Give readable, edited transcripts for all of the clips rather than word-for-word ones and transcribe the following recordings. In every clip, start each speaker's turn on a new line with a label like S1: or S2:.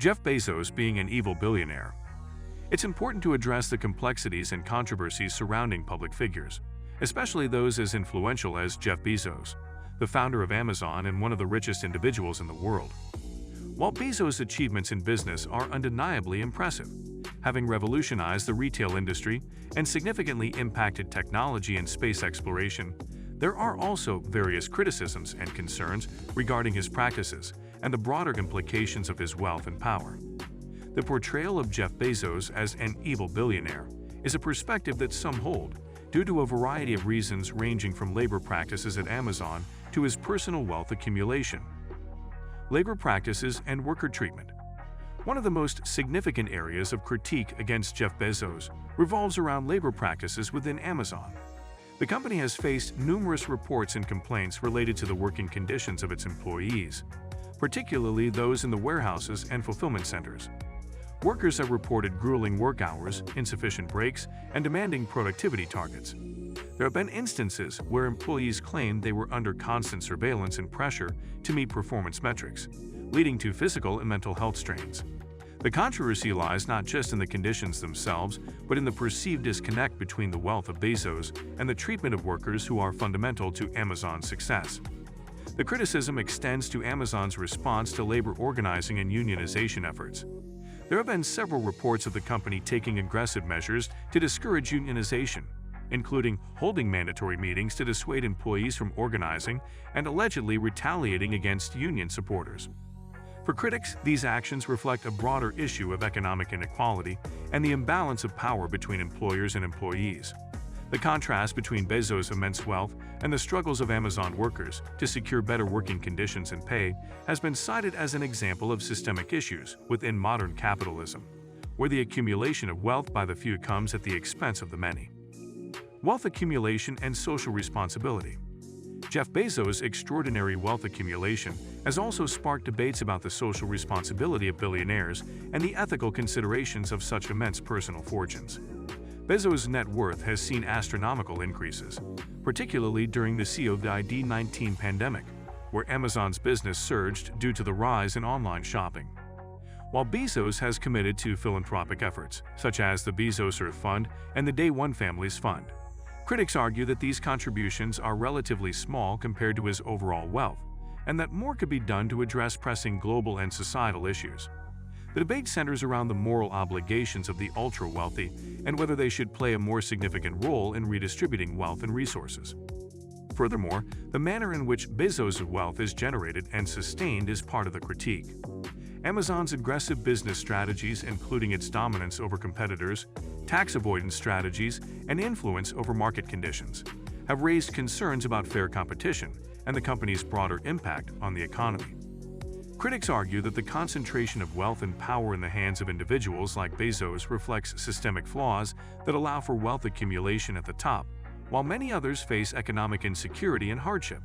S1: Jeff Bezos being an evil billionaire. It's important to address the complexities and controversies surrounding public figures, especially those as influential as Jeff Bezos, the founder of Amazon and one of the richest individuals in the world. While Bezos' achievements in business are undeniably impressive, having revolutionized the retail industry and significantly impacted technology and space exploration, there are also various criticisms and concerns regarding his practices and the broader implications of his wealth and power. The portrayal of Jeff Bezos as an evil billionaire is a perspective that some hold, due to a variety of reasons ranging from labor practices at Amazon to his personal wealth accumulation. Labor practices and worker treatment. One of the most significant areas of critique against Jeff Bezos revolves around labor practices within Amazon. The company has faced numerous reports and complaints related to the working conditions of its employees, particularly those in the warehouses and fulfillment centers. Workers have reported grueling work hours, insufficient breaks, and demanding productivity targets. There have been instances where employees claimed they were under constant surveillance and pressure to meet performance metrics, leading to physical and mental health strains. The controversy lies not just in the conditions themselves, but in the perceived disconnect between the wealth of Bezos and the treatment of workers who are fundamental to Amazon's success. The criticism extends to Amazon's response to labor organizing and unionization efforts. There have been several reports of the company taking aggressive measures to discourage unionization, including holding mandatory meetings to dissuade employees from organizing and allegedly retaliating against union supporters. For critics, these actions reflect a broader issue of economic inequality and the imbalance of power between employers and employees. The contrast between Bezos' immense wealth and the struggles of Amazon workers to secure better working conditions and pay has been cited as an example of systemic issues within modern capitalism, where the accumulation of wealth by the few comes at the expense of the many. Wealth accumulation and social responsibility. Jeff Bezos' extraordinary wealth accumulation has also sparked debates about the social responsibility of billionaires and the ethical considerations of such immense personal fortunes. Bezos' net worth has seen astronomical increases, particularly during the COVID-19 pandemic, where Amazon's business surged due to the rise in online shopping. While Bezos has committed to philanthropic efforts, such as the Bezos Earth Fund and the Day One Families Fund, critics argue that these contributions are relatively small compared to his overall wealth, and that more could be done to address pressing global and societal issues. The debate centers around the moral obligations of the ultra-wealthy and whether they should play a more significant role in redistributing wealth and resources. Furthermore, the manner in which Bezos' wealth is generated and sustained is part of the critique. Amazon's aggressive business strategies, including its dominance over competitors, tax avoidance strategies, and influence over market conditions, have raised concerns about fair competition and the company's broader impact on the economy. Critics argue that the concentration of wealth and power in the hands of individuals like Bezos reflects systemic flaws that allow for wealth accumulation at the top, while many others face economic insecurity and hardship.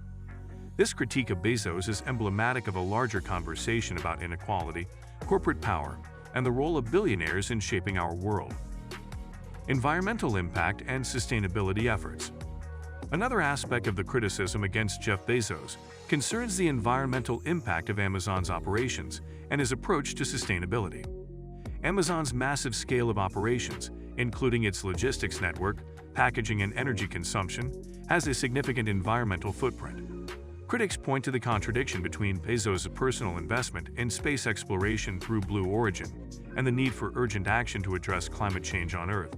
S1: This critique of Bezos is emblematic of a larger conversation about inequality, corporate power, and the role of billionaires in shaping our world. Environmental impact and sustainability efforts. Another aspect of the criticism against Jeff Bezos concerns the environmental impact of Amazon's operations and his approach to sustainability. Amazon's massive scale of operations, including its logistics network, packaging, and energy consumption, has a significant environmental footprint. Critics point to the contradiction between Bezos' personal investment in space exploration through Blue Origin and the need for urgent action to address climate change on Earth.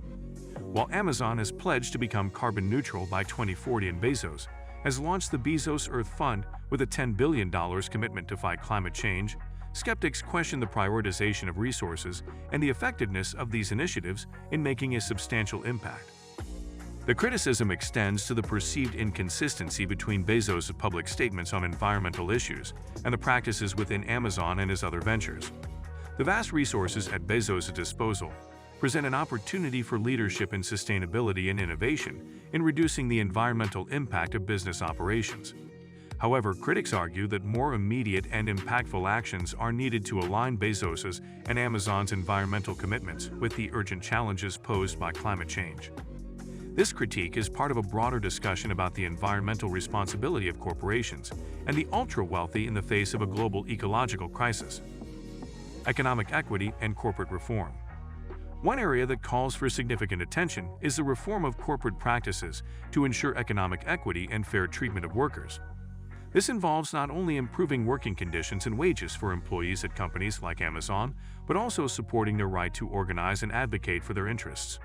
S1: While Amazon has pledged to become carbon neutral by 2040 and Bezos has launched the Bezos Earth Fund with a $10 billion commitment to fight climate change, skeptics question the prioritization of resources and the effectiveness of these initiatives in making a substantial impact. The criticism extends to the perceived inconsistency between Bezos' public statements on environmental issues and the practices within Amazon and his other ventures. The vast resources at Bezos' disposal present an opportunity for leadership in sustainability and innovation in reducing the environmental impact of business operations. However, critics argue that more immediate and impactful actions are needed to align Bezos' and Amazon's environmental commitments with the urgent challenges posed by climate change. This critique is part of a broader discussion about the environmental responsibility of corporations and the ultra-wealthy in the face of a global ecological crisis. economic equity, and corporate reform. One area that calls for significant attention is the reform of corporate practices to ensure economic equity and fair treatment of workers. This involves not only improving working conditions and wages for employees at companies like Amazon, but also supporting their right to organize and advocate for their interests.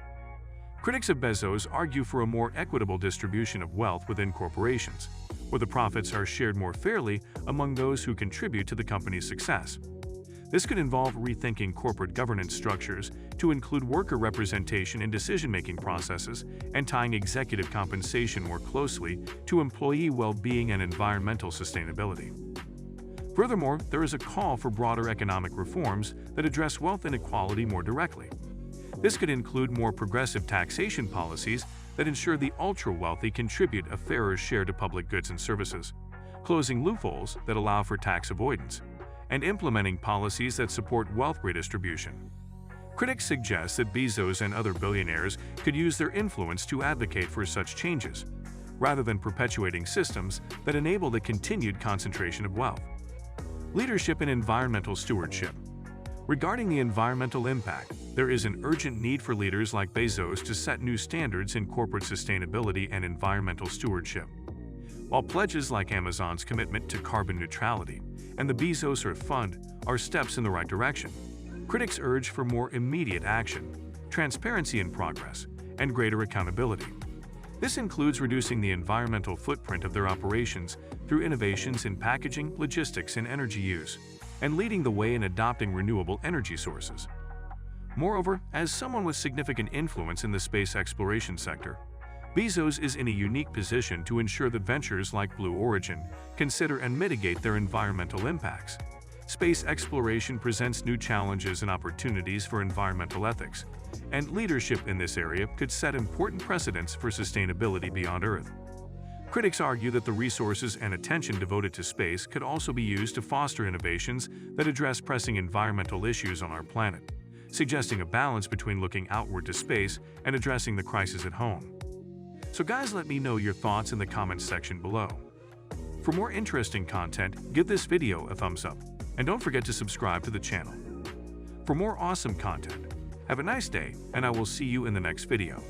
S1: Critics of Bezos argue for a more equitable distribution of wealth within corporations, where the profits are shared more fairly among those who contribute to the company's success. This could involve rethinking corporate governance structures to include worker representation in decision-making processes and tying executive compensation more closely to employee well-being and environmental sustainability. Furthermore, there is a call for broader economic reforms that address wealth inequality more directly. This could include more progressive taxation policies that ensure the ultra-wealthy contribute a fairer share to public goods and services, closing loopholes that allow for tax avoidance, and implementing policies that support wealth redistribution. Critics suggest that Bezos and other billionaires could use their influence to advocate for such changes, rather than perpetuating systems that enable the continued concentration of wealth. Leadership and environmental stewardship. Regarding the environmental impact, there is an urgent need for leaders like Bezos to set new standards in corporate sustainability and environmental stewardship. While pledges like Amazon's commitment to carbon neutrality and the Bezos Earth Fund are steps in the right direction, critics urge for more immediate action, transparency in progress, and greater accountability. This includes reducing the environmental footprint of their operations through innovations in packaging, logistics, and energy use, and leading the way in adopting renewable energy sources. Moreover, as someone with significant influence in the space exploration sector, Bezos is in a unique position to ensure that ventures like Blue Origin consider and mitigate their environmental impacts. Space exploration presents new challenges and opportunities for environmental ethics, and leadership in this area could set important precedents for sustainability beyond Earth. Critics argue that the resources and attention devoted to space could also be used to foster innovations that address pressing environmental issues on our planet, suggesting a balance between looking outward to space and addressing the crisis at home. So guys, let me know your thoughts in the comments section below. For more interesting content, give this video a thumbs up, and don't forget to subscribe to the channel. For more awesome content, have a nice day, and I will see you in the next video.